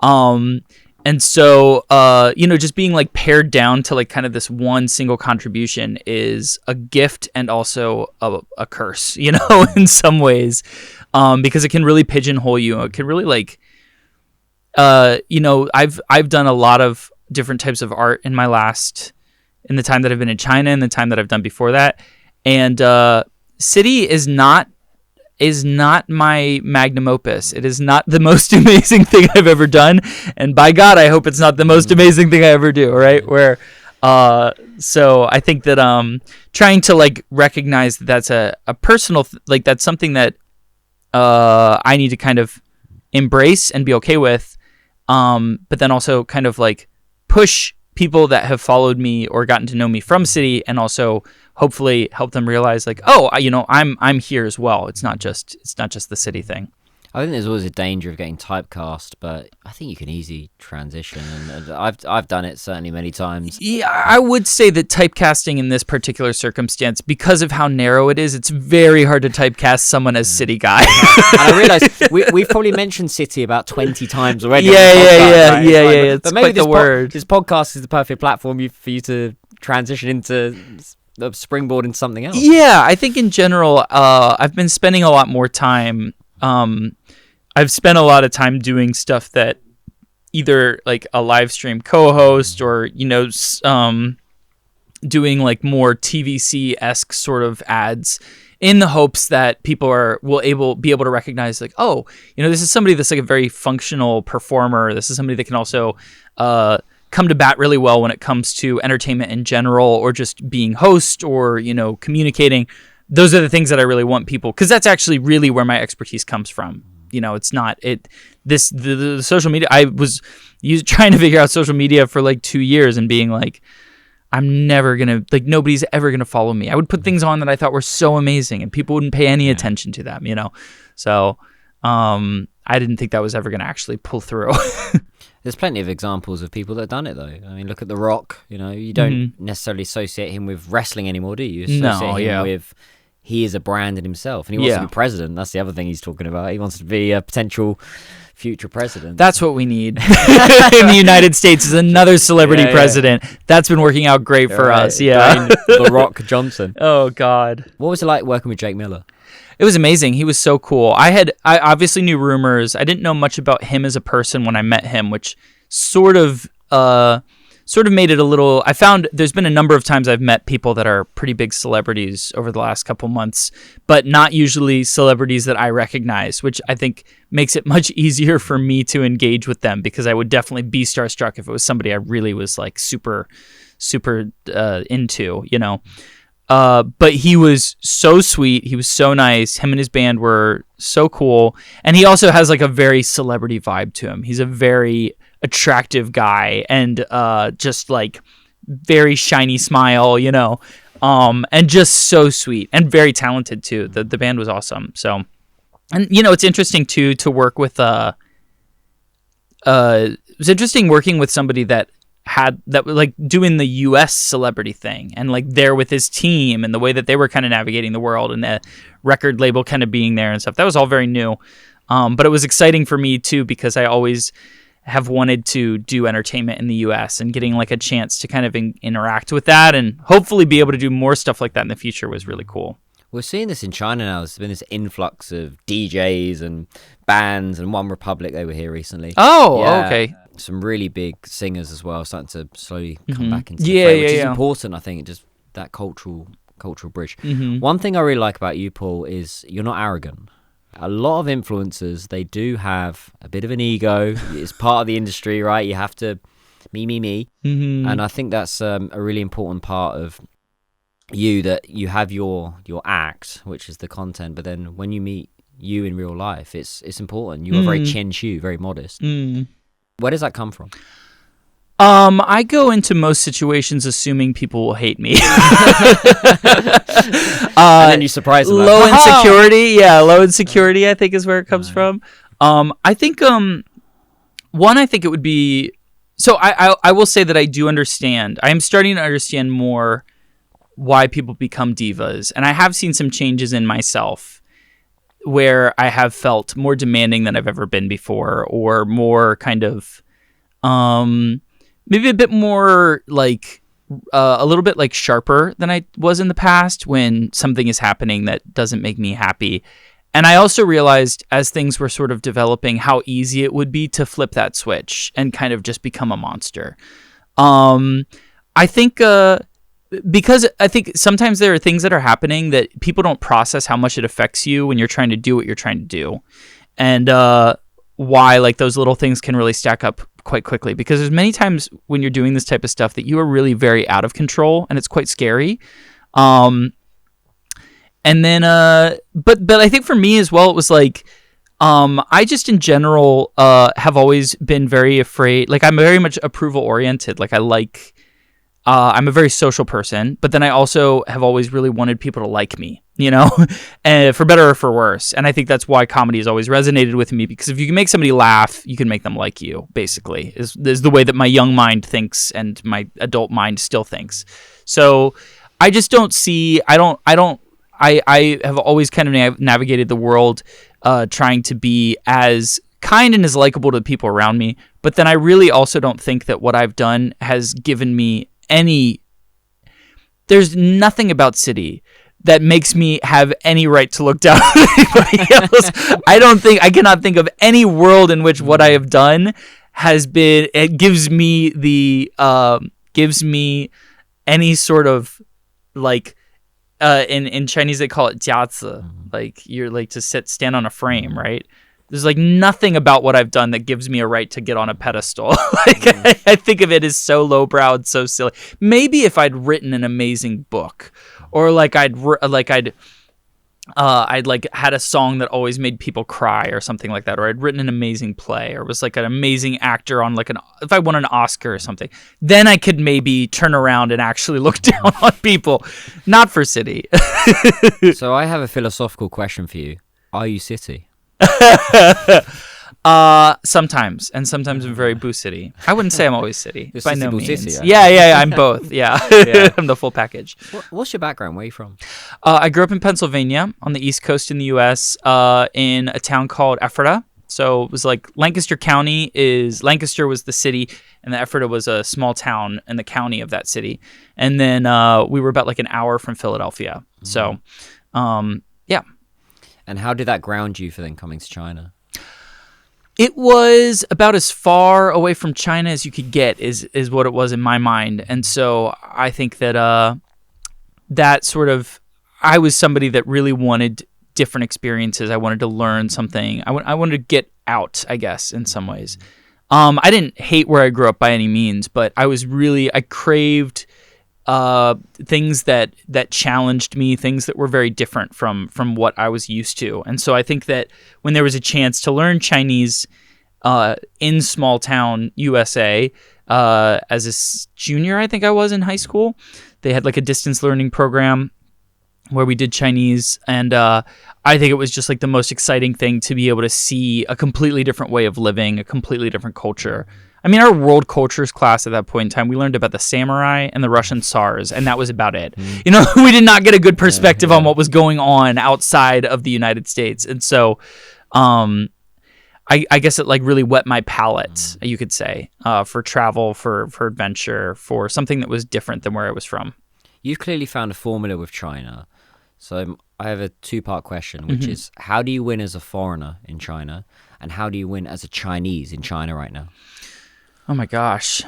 And so, just being like pared down to like kind of this one single contribution is a gift and also a curse, in some ways, because it can really pigeonhole you. It can really like, I've done a lot of different types of art in the time that I've been in China and the time that I've done before that. And City is not my magnum opus. It is not the most amazing thing I've ever done. And by God, I hope it's not the most amazing thing I ever do, right? So I think that trying to like recognize that that's a personal, like that's something that I need to kind of embrace and be okay with. But then also kind of like push people that have followed me or gotten to know me from City, and also hopefully help them realize like, oh, I'm here as well. It's not just the City thing. I think there's always a danger of getting typecast, but I think you can easily transition, and I've done it certainly many times. Yeah, I would say that typecasting in this particular circumstance, because of how narrow it is, it's very hard to typecast someone as City guy. And I realise we've probably mentioned City about 20 times already. Yeah. It's but maybe quite the word. This podcast is the perfect platform for you to transition into the springboard into something else. Yeah, I think in general, I've been spending a lot more time. I've spent a lot of time doing stuff that either like a live stream co-host or, doing like more TVC-esque sort of ads in the hopes that people will be able to recognize like, oh, this is somebody that's like a very functional performer. This is somebody that can also come to bat really well when it comes to entertainment in general, or just being host or, communicating. Those are the things that I really want people, because that's actually really where my expertise comes from. It's not the social media. I was trying to figure out social media for like 2 years and being like, I'm never going to, like, nobody's ever going to follow me. I would put things on that I thought were so amazing and people wouldn't pay any attention to them, So, I didn't think that was ever going to actually pull through. There's plenty of examples of people that have done it, though. I mean, look at The Rock. You don't necessarily associate him with wrestling anymore, do you? Associate him with he is a brand in himself, and he wants to be president. That's the other thing he's talking about. He wants to be a potential future president. That's what we need in the United States, is another celebrity president. That's been working out great for us. Yeah, The Rock Johnson. Oh God, what was it like working with Jake Miller? It was amazing. He was so cool. I obviously knew rumors. I didn't know much about him as a person when I met him, which sort of made it a little. I found there's been a number of times I've met people that are pretty big celebrities over the last couple months, but not usually celebrities that I recognize, which I think makes it much easier for me to engage with them, because I would definitely be starstruck if it was somebody I really was like super into, But he was so sweet. He was so nice. Him and his band were so cool. And he also has like a very celebrity vibe to him. He's a very attractive guy, and just like very shiny smile, and just so sweet and very talented too. The band was awesome. So, and it's interesting too to work with it was interesting working with somebody that like doing the US celebrity thing, and like there with his team, and the way that they were kind of navigating the world, and the record label kind of being there and stuff. That was all very new. But it was exciting for me too, because I always have wanted to do entertainment in the US, and getting like a chance to kind of interact with that and hopefully be able to do more stuff like that in the future was really cool. We're seeing this in China now. There's been this influx of DJs and bands, and One Republic, they were here recently. Oh, yeah. Okay. some really big singers as well starting to slowly come back into Yeah, the fray, which yeah, is yeah. important. I think just that cultural bridge. One thing I really like about you, Paul, is you're not arrogant. A lot of influencers, they do have a bit of an ego. It's part of the industry, right? You have to me. And I think that's a really important part of you, that you have your act, which is the content, but then when you meet you in real life, it's important. You are very chen shu, very modest. Where does that come from? I go into most situations assuming people will hate me. And then you surprise them. Low insecurity, I think, is where it comes from. I think I think it would be. So I will say that I do understand. I am starting to understand more why people become divas, and I have seen some changes in myself where I have felt more demanding than I've ever been before, or more kind of maybe a bit more like a little bit like sharper than I was in the past when something is happening that doesn't make me happy. And I also realized as things were sort of developing how easy it would be to flip that switch and kind of just become a monster. I think because I think sometimes there are things that are happening that people don't process how much it affects you when you're trying to do what you're trying to do. And why like those little things can really stack up quite quickly, because there's many times when you're doing this type of stuff that you are really very out of control and it's quite scary. And then but I think for me as well, it was like I just in general have always been very afraid. Like I'm very much approval oriented. Like I'm a very social person, but then I also have always really wanted people to like me, you know, and for better or for worse. And I think that's why comedy has always resonated with me, because if you can make somebody laugh, you can make them like you, basically, is the way that my young mind thinks and my adult mind still thinks. So I just don't see, I have always kind of navigated the world trying to be as kind and as likable to the people around me. But then I really also don't think that what I've done has given me there's nothing about City that makes me have any right to look down on anybody else. I cannot think of any world in which what I have done gives me any sort of like, in Chinese they call it 夹子, like you're like to stand on a frame, right? There's like nothing about what I've done that gives me a right to get on a pedestal. Like I think of it as so lowbrow and so silly. Maybe if I'd written an amazing book, or I'd had a song that always made people cry or something like that, or I'd written an amazing play, or was like an amazing actor on if I won an Oscar or something, then I could maybe turn around and actually look down on people. Not for City. So I have a philosophical question for you. Are you City? Sometimes I'm very Boo City. I wouldn't say I'm always City. You're By City no Boo means. City, Yeah, I'm both. Yeah. I'm the full package. What's your background? Where are you from? I grew up in Pennsylvania on the East Coast in the U.S. In a town called Ephrata. So it was like Lancaster was the city, and the Ephrata was a small town in the county of that city. And then we were about like an hour from Philadelphia. So, yeah. And how did that ground you for then coming to China? It was about as far away from China as you could get is what it was in my mind. And so I think that that sort of, I was somebody that really wanted different experiences. I wanted to learn something. I wanted to get out, I guess, in some ways. I didn't hate where I grew up by any means, but I craved things that challenged me, things that were very different from what I was used to. And so I think that when there was a chance to learn Chinese in small town USA as a junior, I think I was in high school, they had like a distance learning program where we did Chinese, and I think it was just like the most exciting thing to be able to see a completely different way of living, a completely different culture. I mean, our world cultures class at that point in time, we learned about the samurai and the Russian Tsars, and that was about it. You know, we did not get a good perspective on what was going on outside of the United States. And so I guess it like really whet my palate, you could say, for travel, for adventure, for something that was different than where I was from. You've clearly found a formula with China. So I have a two-part question, which is, how do you win as a foreigner in China, and how do you win as a Chinese in China right now? Oh my gosh.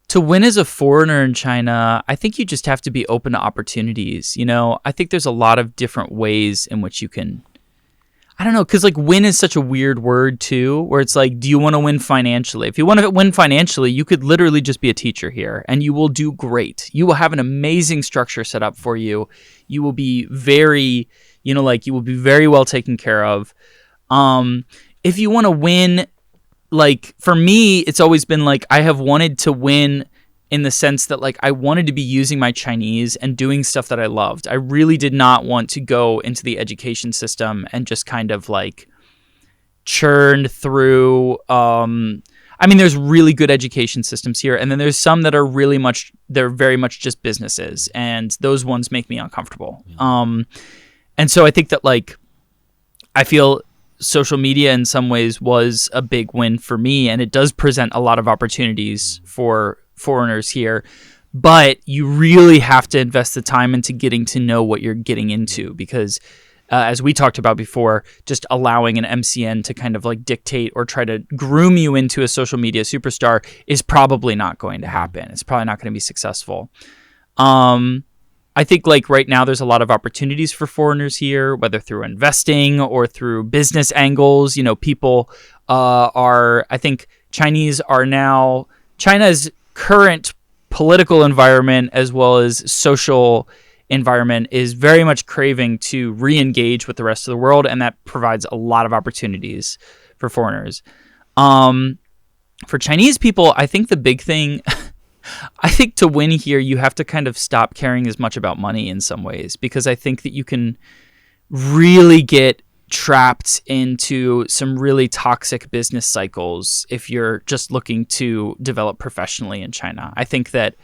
To win as a foreigner in China, I think you just have to be open to opportunities. You know, I think there's a lot of different ways in which you can, I don't know, because like win is such a weird word too, where it's like, do you want to win financially? If you want to win financially, you could literally just be a teacher here and you will do great. You will have an amazing structure set up for you. You will be very, you know, like you will be very well taken care of. If you want to win, like for me, it's always been like I have wanted to win in the sense that like I wanted to be using my Chinese and doing stuff that I loved. I really did not want to go into the education system and just kind of like churn through. I mean, there's really good education systems here, and then there's some that are they're very much just businesses, and those ones make me uncomfortable. And so I think that like I feel social media in some ways was a big win for me, and it does present a lot of opportunities for foreigners here, but you really have to invest the time into getting to know what you're getting into, because as we talked about before, just allowing an MCN to kind of like dictate or try to groom you into a social media superstar is probably not going to happen. It's probably not going to be successful. I think like right now there's a lot of opportunities for foreigners here, whether through investing or through business angles. You know, people I think China's current political environment as well as social environment is very much craving to re-engage with the rest of the world, and that provides a lot of opportunities for foreigners. For Chinese people, I think the big thing I think to win here, you have to kind of stop caring as much about money in some ways, because I think that you can really get trapped into some really toxic business cycles if you're just looking to develop professionally in China. I think that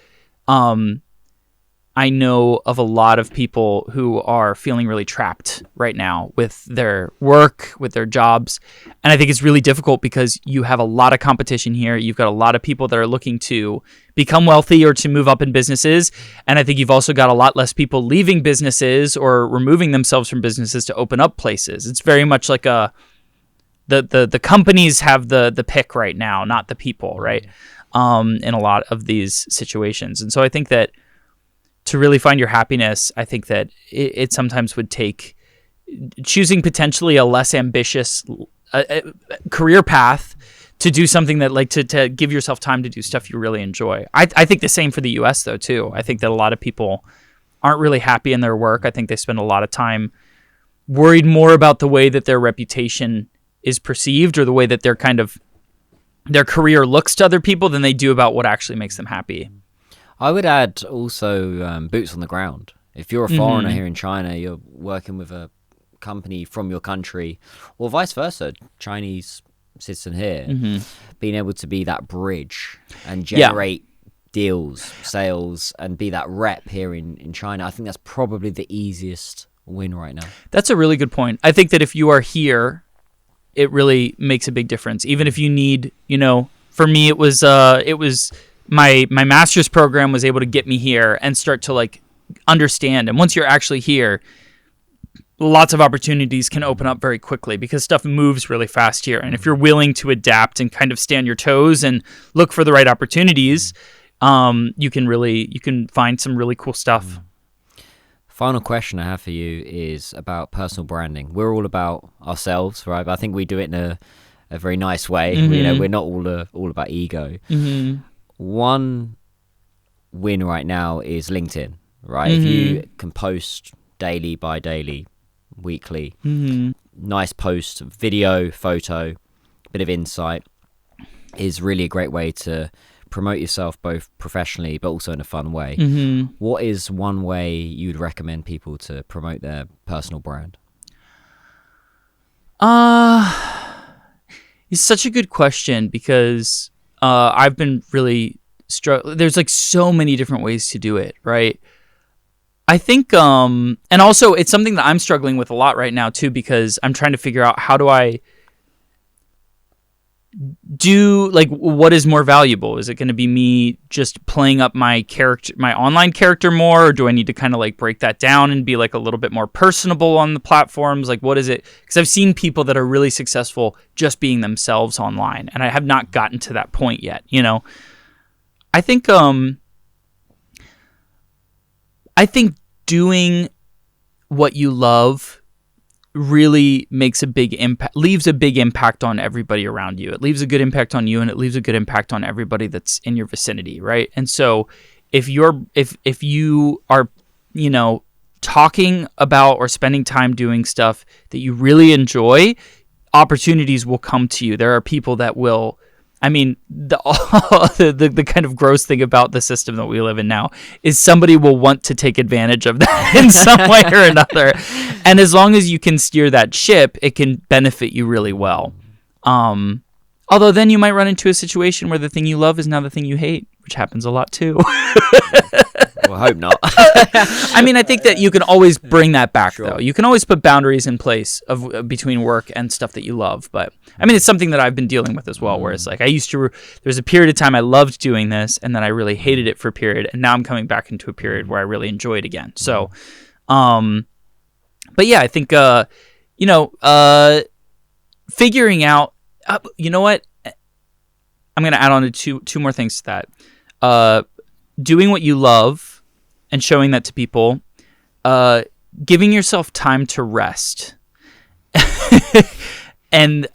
I know of a lot of people who are feeling really trapped right now with their work, with their jobs. And I think it's really difficult because you have a lot of competition here. You've got a lot of people that are looking to become wealthy or to move up in businesses. And I think you've also got a lot less people leaving businesses or removing themselves from businesses to open up places. It's very much like the companies have the pick right now, not the people, right? In a lot of these situations. And so I think that to really find your happiness, I think that it sometimes would take choosing potentially a less ambitious career path to do something that like to give yourself time to do stuff you really enjoy. I think the same for the US though too. I think that a lot of people aren't really happy in their work. I think they spend a lot of time worried more about the way that their reputation is perceived or the way that their career looks to other people than they do about what actually makes them happy. I would add also boots on the ground. If you're a foreigner here in China, you're working with a company from your country, or vice versa, Chinese citizen here, being able to be that bridge and generate deals, sales, and be that rep here in China. I think that's probably the easiest win right now. That's a really good point. I think that if you are here, it really makes a big difference. Even if you need, for me, it was my master's program was able to get me here and start to like understand. And once you're actually here, lots of opportunities can open up very quickly because stuff moves really fast here. And if you're willing to adapt and kind of stay on your toes and look for the right opportunities, you can find some really cool stuff. Final question I have for you is about personal branding. We're all about ourselves, right? But I think we do it in a very nice way. We're not all about ego. One win right now is LinkedIn, right? If you can post daily by daily, weekly, nice post, video, photo, bit of insight is really a great way to promote yourself both professionally but also in a fun way. What is one way you'd recommend people to promote their personal brand? It's such a good question because I've been really there's like so many different ways to do it, right? I think, and also it's something that I'm struggling with a lot right now too, because I'm trying to figure out how do I what is more valuable? Is it going to be me just playing up my online character more, or do I need to kind of like break that down and be like a little bit more personable on the platforms? Like, what is it? Because I've seen people that are really successful just being themselves online, and I have not gotten to that point yet. I think doing what you love really makes a big impact, leaves a big impact on everybody around you. It leaves a good impact on you, and it leaves a good impact on everybody that's in your vicinity, right? And so if you are, talking about or spending time doing stuff that you really enjoy, opportunities will come to you. There are people that will, the kind of gross thing about the system that we live in now is somebody will want to take advantage of that in some way or another. And as long as you can steer that ship, it can benefit you really well. Although then you might run into a situation where the thing you love is now the thing you hate, which happens a lot too. Well, I hope not. I think that you can always bring that back, though. You can always put boundaries in place between work and stuff that you love. But it's something that I've been dealing with as well, where it's like there's a period of time I loved doing this, and then I really hated it for a period, and now I'm coming back into a period where I really enjoy it again. So, but yeah, I think, figuring out, you know what? I'm going to add on to two more things to that. Doing what you love and showing that to people, giving yourself time to rest, and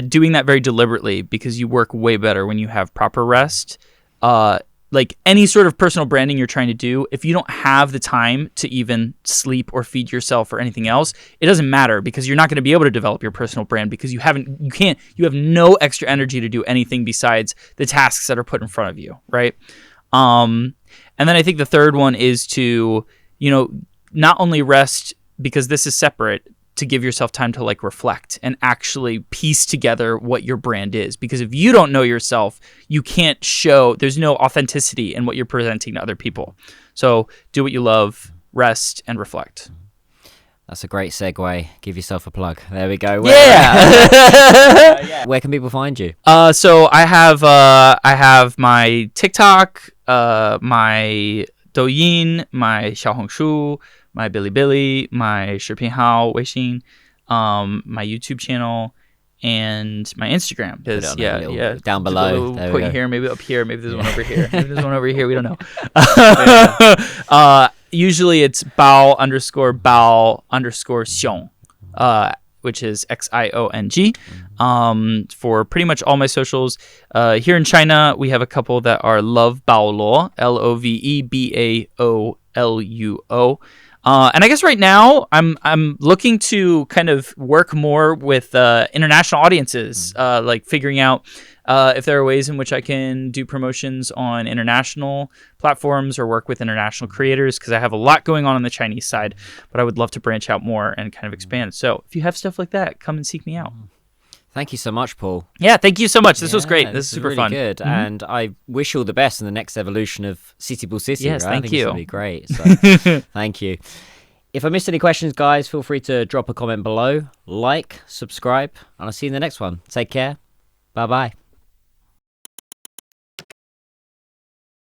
doing that very deliberately, because you work way better when you have proper rest. Like any sort of personal branding you're trying to do, if you don't have the time to even sleep or feed yourself or anything else, it doesn't matter, because you're not going to be able to develop your personal brand, because you have no extra energy to do anything besides the tasks that are put in front of you, right? And then I think the third one is to, not only rest, because this is separate, to give yourself time to like reflect and actually piece together what your brand is. Because if you don't know yourself, you can't there's no authenticity in what you're presenting to other people. So do what you love, rest, and reflect. That's a great segue. Give yourself a plug. There we go. Yeah. Where can people find you? So I have my TikTok, my Douyin, my Xiaohongshu, my Bilibili, my 视频号 Weixin, my YouTube channel, and my Instagram. Down below. Point here, maybe up here, maybe there's one over here. Maybe there's one over here. We don't know. Usually it's bao_xiong, which is Xiong. For pretty much all my socials. Here in China, we have a couple that are Love Baoluo, LOVEBAOLUO. And I guess right now I'm looking to kind of work more with international audiences, like figuring out if there are ways in which I can do promotions on international platforms or work with international creators, because I have a lot going on the Chinese side, but I would love to branch out more and kind of expand. So if you have stuff like that, come and seek me out. Thank you so much, Paul. Yeah, thank you so much. This was great. This is super really fun. Good. Mm-hmm. And I wish you all the best in the next evolution of City bu City. Yes, right? thank I think you. It's going to be great. So thank you. If I missed any questions, guys, feel free to drop a comment below, like, subscribe, and I'll see you in the next one. Take care. Bye-bye.